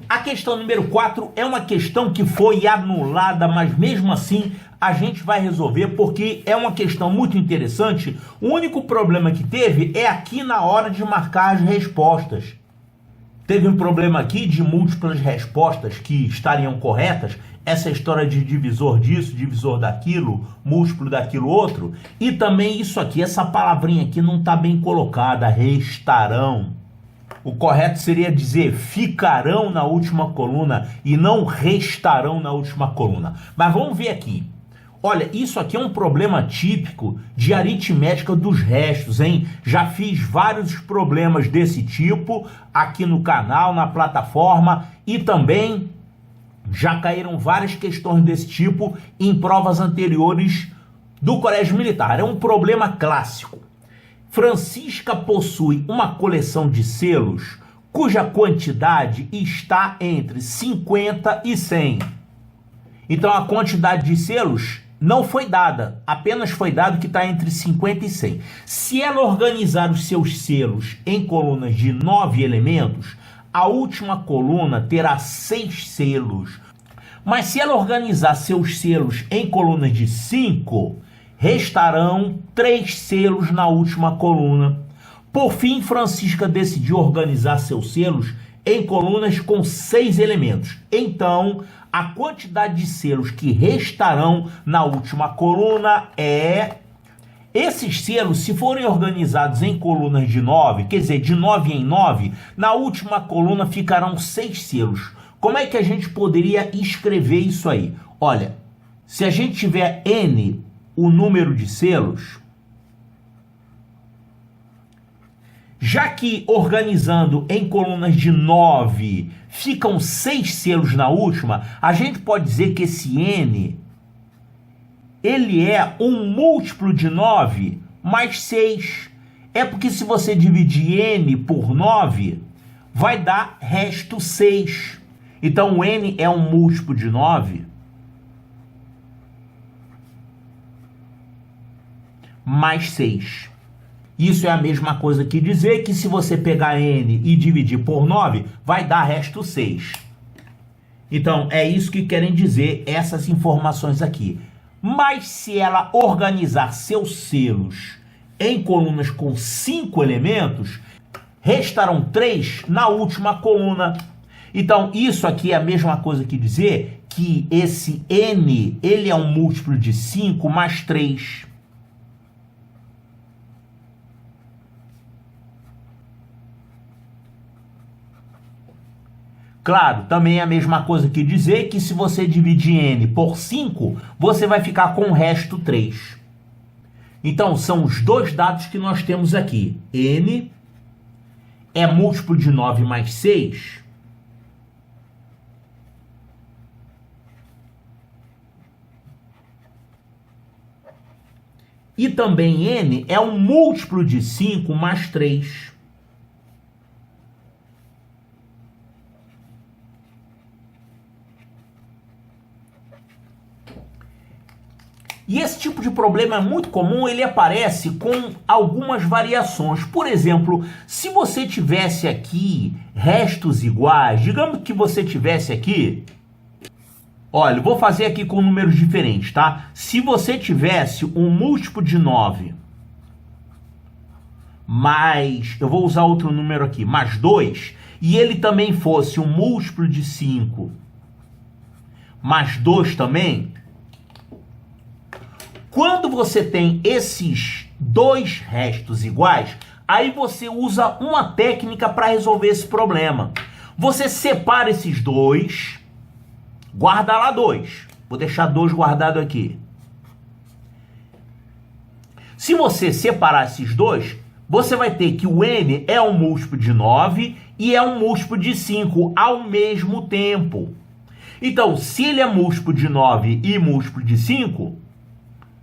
A questão número 4 é uma questão que foi anulada, mas mesmo assim a gente vai resolver porque é uma questão muito interessante. O único problema que teve é aqui na hora de marcar as respostas. Teve um problema aqui de múltiplas respostas que estariam corretas, essa história de divisor disso, divisor daquilo, múltiplo daquilo outro, e também isso aqui, essa palavrinha aqui não está bem colocada, restarão. O correto seria dizer ficarão na última coluna e não restarão na última coluna. Mas vamos ver aqui. Olha, isso aqui é um problema típico de aritmética dos restos, hein? Já fiz vários problemas desse tipo aqui no canal, na plataforma, e também já caíram várias questões desse tipo em provas anteriores do Colégio Militar. É um problema clássico. Francisca possui uma coleção de selos cuja quantidade está entre 50 e 100. Então a quantidade de selos não foi dada, apenas foi dado que está entre 50 e 100. Se ela organizar os seus selos em colunas de 9 elementos, a última coluna terá 6 selos. Mas se ela organizar seus selos em colunas de 5, restarão 3 selos na última coluna. Por fim, Francisca decidiu organizar seus selos em colunas com 6 elementos. Então, a quantidade de selos que restarão na última coluna é... Esses selos, se forem organizados em colunas de 9, quer dizer, de 9 em 9, na última coluna ficarão 6 selos. Como é que a gente poderia escrever isso aí? Olha, se a gente tiver N, o número de selos, já que organizando em colunas de 9 ficam 6 selos na última, a gente pode dizer que esse N, ele é um múltiplo de 9 mais 6. É porque se você dividir N por 9, vai dar resto 6. Então o N é um múltiplo de 9 mais 6. Isso é a mesma coisa que dizer que se você pegar N e dividir por 9, vai dar resto 6. Então, é isso que querem dizer essas informações aqui. Mas se ela organizar seus selos em colunas com 5 elementos, restarão 3 na última coluna. Então, isso aqui é a mesma coisa que dizer que esse N, ele é um múltiplo de 5 mais 3. Claro, também é a mesma coisa que dizer que se você dividir N por 5, você vai ficar com o resto 3. Então, são os dois dados que nós temos aqui. N é múltiplo de 9 mais 6. E também N é um múltiplo de 5 mais 3. E esse tipo de problema é muito comum, ele aparece com algumas variações. Por exemplo, se você tivesse aqui restos iguais, digamos que você tivesse aqui... Olha, eu vou fazer aqui com números diferentes, tá? Se você tivesse um múltiplo de 9 mais... Eu vou usar outro número aqui, mais 2, e ele também fosse um múltiplo de 5 mais 2 também... Quando você tem esses dois restos iguais, aí você usa uma técnica para resolver esse problema. Você separa esses dois, guarda lá 2. Vou deixar 2 guardado aqui. Se você separar esses dois, você vai ter que o N é um múltiplo de 9 e é um múltiplo de 5 ao mesmo tempo. Então, se ele é múltiplo de 9 e múltiplo de 5...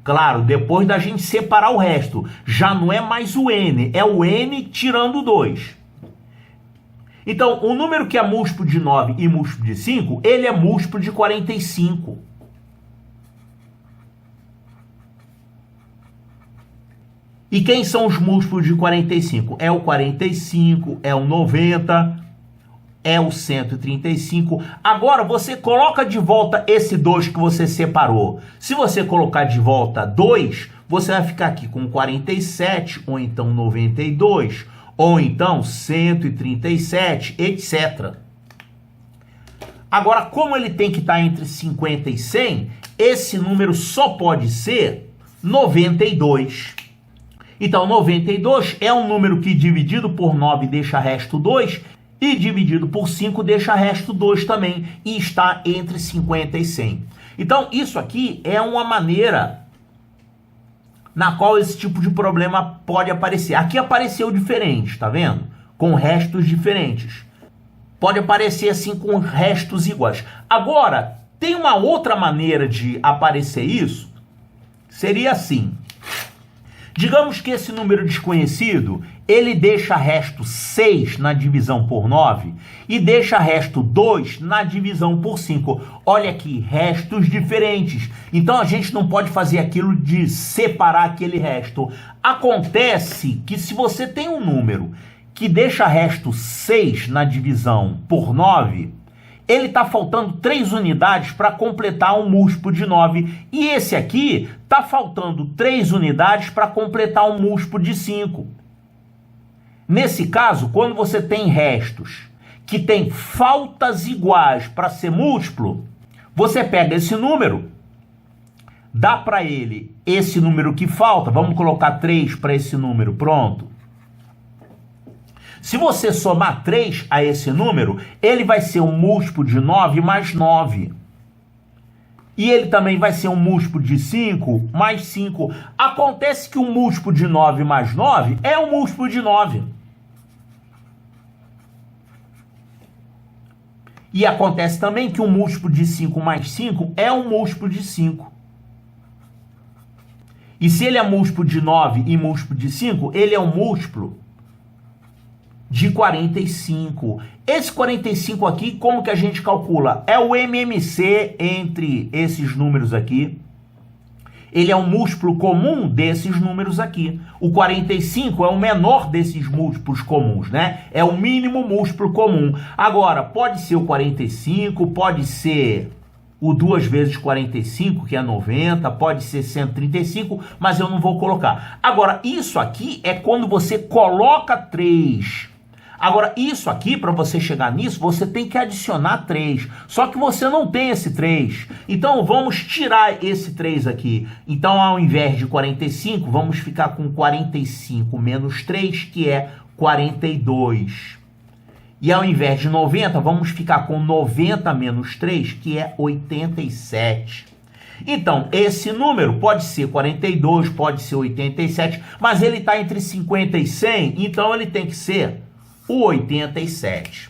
Claro, depois da gente separar o resto, já não é mais o N, é o N tirando 2. Então, o número que é múltiplo de 9 e múltiplo de 5, ele é múltiplo de 45. E quem são os múltiplos de 45? É o 45, é o 90. é o 135. Agora você coloca de volta esse 2 que você separou. Se você colocar de volta 2, você vai ficar aqui com 47, ou então 92, ou então 137, etc. Agora, como ele tem que estar entre 50 e 100, esse número só pode ser 92. Então, 92 é um número que dividido por 9 deixa resto 2, e dividido por 5 deixa resto 2 também, e está entre 50 e 100. Então, isso aqui é uma maneira na qual esse tipo de problema pode aparecer. Aqui apareceu diferente, tá vendo? Com restos diferentes. Pode aparecer assim com restos iguais. Agora, tem uma outra maneira de aparecer isso? Seria assim. Digamos que esse número desconhecido, ele deixa resto 6 na divisão por 9 e deixa resto 2 na divisão por 5. Olha aqui, restos diferentes. Então a gente não pode fazer aquilo de separar aquele resto. Acontece que se você tem um número que deixa resto 6 na divisão por 9, ele está faltando 3 unidades para completar um múltiplo de 9. E esse aqui está faltando 3 unidades para completar um múltiplo de 5. Nesse caso, quando você tem restos que têm faltas iguais para ser múltiplo, você pega esse número, dá para ele esse número que falta, vamos colocar 3 para esse número, pronto. Se você somar 3 a esse número, ele vai ser um múltiplo de 9 mais 9. E ele também vai ser um múltiplo de 5 mais 5. Acontece que um múltiplo de 9 mais 9 é um múltiplo de 9. E acontece também que um múltiplo de 5 mais 5 é um múltiplo de 5. E se ele é múltiplo de 9 e múltiplo de 5, ele é um múltiplo de 45. Esse 45 aqui, como que a gente calcula? É o MMC entre esses números aqui. Ele é um múltiplo comum desses números aqui. O 45 é o menor desses múltiplos comuns, né? É o mínimo múltiplo comum. Agora, pode ser o 45, pode ser o 2 vezes 45, que é 90, pode ser 135, mas eu não vou colocar. Agora, isso aqui é quando você coloca 3. Agora, isso aqui, para você chegar nisso, você tem que adicionar 3. Só que você não tem esse 3. Então, vamos tirar esse 3 aqui. Então, ao invés de 45, vamos ficar com 45 menos 3, que é 42. E ao invés de 90, vamos ficar com 90 menos 3, que é 87. Então, esse número pode ser 42, pode ser 87, mas ele está entre 50 e 100, então ele tem que ser o 87.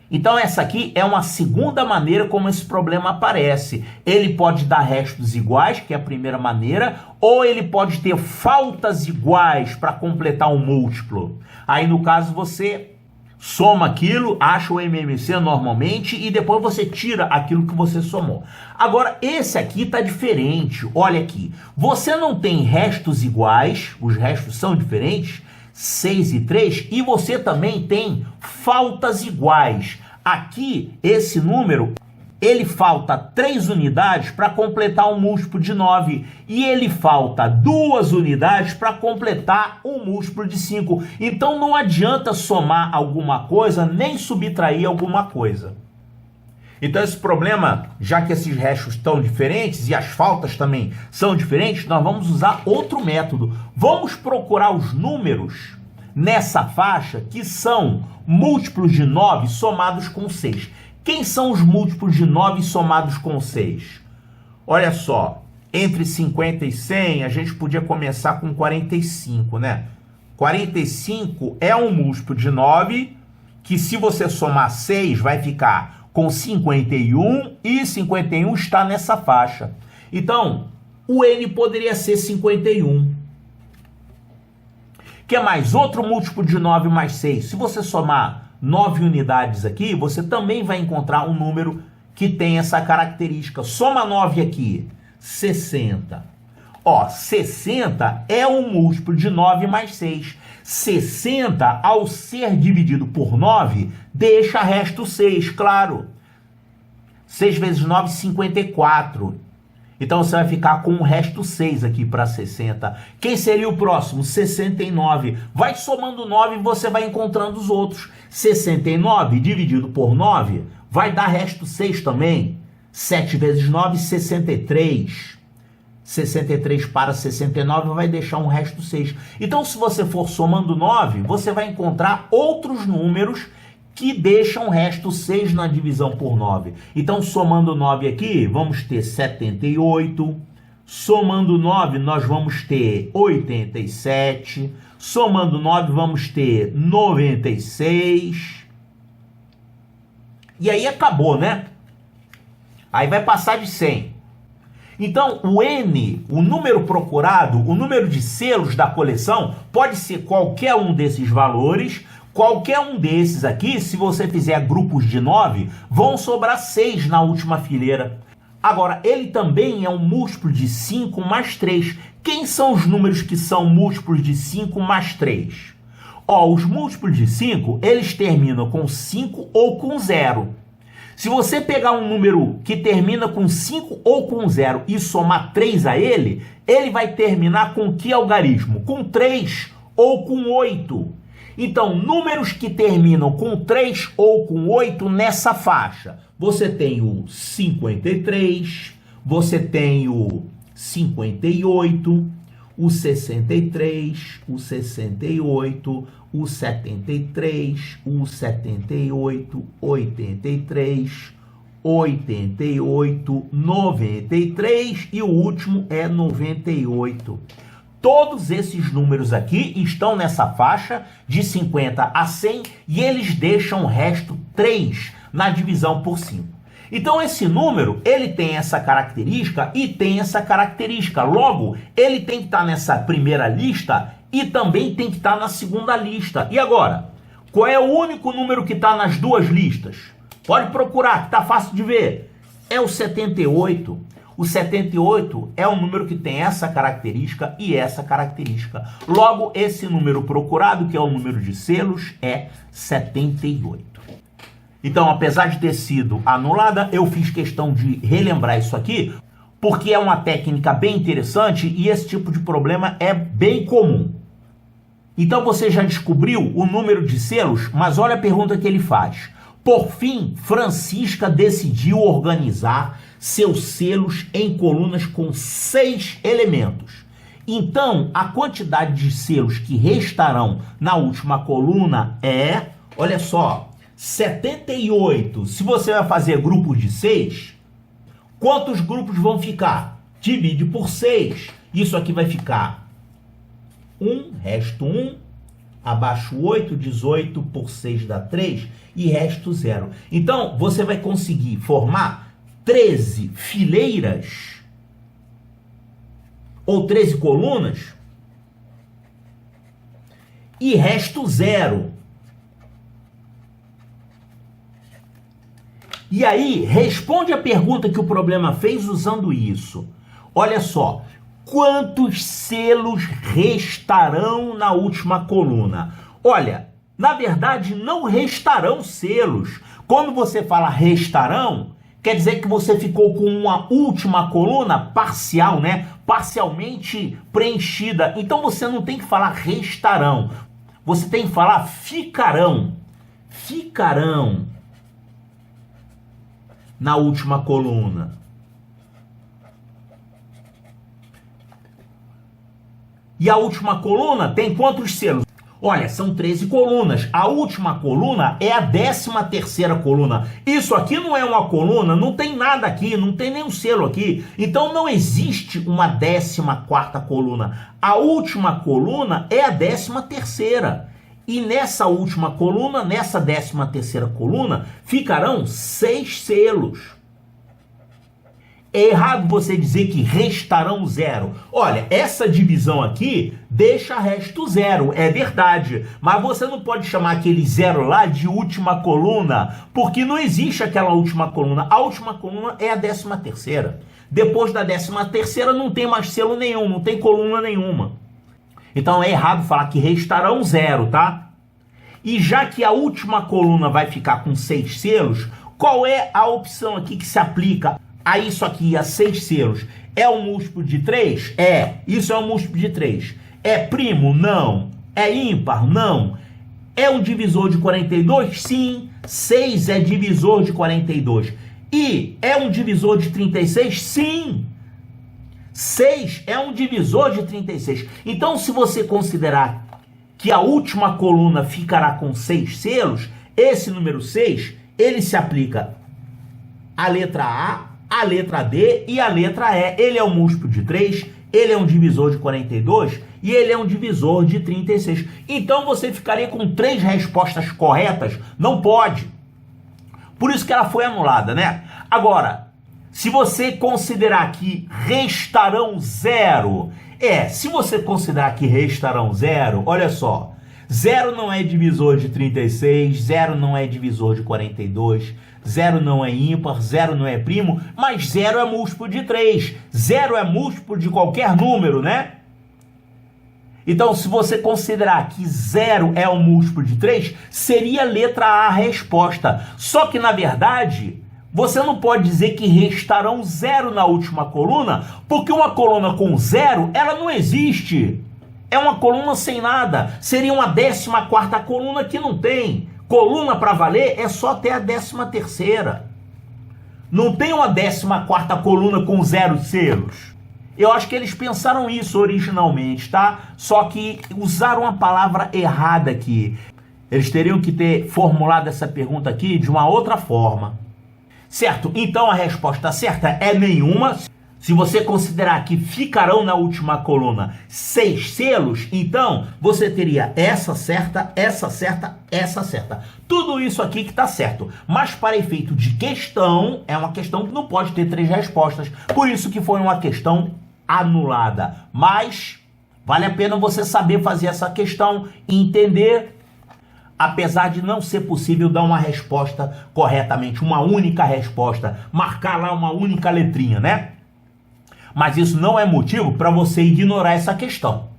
Então essa aqui é uma segunda maneira como esse problema aparece. Ele pode dar restos iguais, que é a primeira maneira, ou ele pode ter faltas iguais para completar um múltiplo. Aí no caso você soma aquilo, acha o MMC normalmente e depois você tira aquilo que você somou. Agora esse aqui está diferente. Olha aqui, você não tem restos iguais, os restos são diferentes, 6 e 3, e você também tem faltas iguais. Aqui, esse número, ele falta 3 unidades para completar um múltiplo de 9, e ele falta 2 unidades para completar um múltiplo de 5. Então não adianta somar alguma coisa, nem subtrair alguma coisa. Então esse problema, já que esses restos estão diferentes e as faltas também são diferentes, nós vamos usar outro método. Vamos procurar os números nessa faixa que são múltiplos de 9 somados com 6. Quem são os múltiplos de 9 somados com 6? Olha só, entre 50 e 100 a gente podia começar com 45, né? 45 é um múltiplo de 9 que se você somar 6 vai ficar com 51, e 51 está nessa faixa. Então, o N poderia ser 51. Que mais? Outro múltiplo de 9 mais 6. Se você somar 9 unidades aqui, você também vai encontrar um número que tem essa característica. Soma 9 aqui, 60. Ó, 60 é um múltiplo de 9 mais 6. 60, ao ser dividido por 9, deixa resto 6, claro. 6 vezes 9, 54. Então você vai ficar com o resto 6 aqui para 60. Quem seria o próximo? 69. Vai somando 9 e você vai encontrando os outros. 69 dividido por 9 vai dar resto 6 também. 7 vezes 9, 63. 63 para 69 vai deixar um resto 6. Então, se você for somando 9, você vai encontrar outros números que deixam o resto 6 na divisão por 9. Então, somando 9 aqui, vamos ter 78. Somando 9, nós vamos ter 87. Somando 9, vamos ter 96. E aí acabou, né? Aí vai passar de 100. Então, o N, o número procurado, o número de selos da coleção, pode ser qualquer um desses valores. Qualquer um desses aqui, se você fizer grupos de 9, vão sobrar 6 na última fileira. Agora, ele também é um múltiplo de 5 mais 3. Quem são os números que são múltiplos de 5 mais 3? Ó, os múltiplos de 5, eles terminam com 5 ou com 0. Se você pegar um número que termina com 5 ou com 0 e somar 3 a ele, ele vai terminar com que algarismo? Com 3 ou com 8. Então, números que terminam com 3 ou com 8 nessa faixa. Você tem o 53, você tem o 58, o 63, o 68, o 73, o 78, 83, 88, 93 e o último é 98. Todos esses números aqui estão nessa faixa de 50 a 100 e eles deixam o resto 3 na divisão por 5. Então esse número, ele tem essa característica e tem essa característica. Logo, ele tem que estar nessa primeira lista e também tem que estar na segunda lista. E agora, qual é o único número que está nas duas listas? Pode procurar, que está fácil de ver. É o 78. O 78 é um número que tem essa característica e essa característica. Logo, esse número procurado, que é o número de selos, é 78. Então, apesar de ter sido anulada, eu fiz questão de relembrar isso aqui, porque é uma técnica bem interessante e esse tipo de problema é bem comum. Então, você já descobriu o número de selos, mas olha a pergunta que ele faz. Por fim, Francisca decidiu organizar seus selos em colunas com 6 elementos. Então, a quantidade de selos que restarão na última coluna é, olha só, 78. Se você vai fazer grupos de 6, quantos grupos vão ficar? Divide por 6. Isso aqui vai ficar 1, resto 1, abaixo 8, 18 por 6 dá 3 e resto 0. Então, você vai conseguir formar 13 fileiras ou 13 colunas e resto 0. E aí, responde a pergunta que o problema fez usando isso. Olha só, quantos selos restarão na última coluna? Olha, na verdade não restarão selos. Quando você fala restarão, quer dizer que você ficou com uma última coluna parcial, né? Parcialmente preenchida. Então você não tem que falar restarão. Você tem que falar ficarão. Ficarão na última coluna. E a última coluna tem quantos selos? Olha, são 13 colunas. A última coluna é a 13ª coluna. Isso aqui não é uma coluna, não tem nada aqui, não tem nenhum selo aqui. Então não existe uma 14ª coluna. A última coluna é a 13ª. E nessa última coluna, nessa 13ª coluna, ficarão 6 selos. É errado você dizer que restarão zero. Olha, essa divisão aqui deixa resto zero, é verdade. Mas você não pode chamar aquele zero lá de última coluna, porque não existe aquela última coluna. A última coluna é a 13ª. Depois da 13ª não tem mais selo nenhum, não tem coluna nenhuma. Então é errado falar que restarão zero, tá? E já que a última coluna vai ficar com 6 selos, qual é a opção aqui que se aplica a isso aqui, a 6 selos? É um múltiplo de 3? É. Isso é um múltiplo de 3. É primo? Não. É ímpar? Não. É um divisor de 42? Sim. 6 é divisor de 42. E é um divisor de 36? Sim. 6 é um divisor de 36. Então, se você considerar que a última coluna ficará com 6 selos, esse número 6, ele se aplica à letra A, à letra D e à letra E. Ele é um múltiplo de 3, ele é um divisor de 42 e ele é um divisor de 36. Então você ficaria com 3 respostas corretas? Não pode. Por isso que ela foi anulada, né? Agora, se você considerar que restarão zero, se você considerar que restarão zero, olha só, 0 não é divisor de 36, 0 não é divisor de 42, 0 não é ímpar, 0 não é primo, mas 0 é múltiplo de 3. 0 é múltiplo de qualquer número, né? Então, se você considerar que 0 é um múltiplo de 3, seria a letra A a resposta. Só que, na verdade, você não pode dizer que restarão 0 na última coluna, porque uma coluna com 0, ela não existe. É uma coluna sem nada. Seria uma 14ª coluna que não tem. Coluna para valer é só até a 13ª. Não tem uma 14ª coluna com 0 selos. Eu acho que eles pensaram isso originalmente, tá? Só que usaram a palavra errada aqui. Eles teriam que ter formulado essa pergunta aqui de uma outra forma. Certo? Então a resposta certa é nenhuma. Se você considerar que ficarão na última coluna 6 selos, então você teria essa certa, essa certa, essa certa. Tudo isso aqui que está certo. Mas para efeito de questão, é uma questão que não pode ter 3 respostas. Por isso que foi uma questão anulada. Mas vale a pena você saber fazer essa questão e entender, apesar de não ser possível dar uma resposta corretamente, uma única resposta, marcar lá uma única letrinha, né? Mas isso não é motivo para você ignorar essa questão.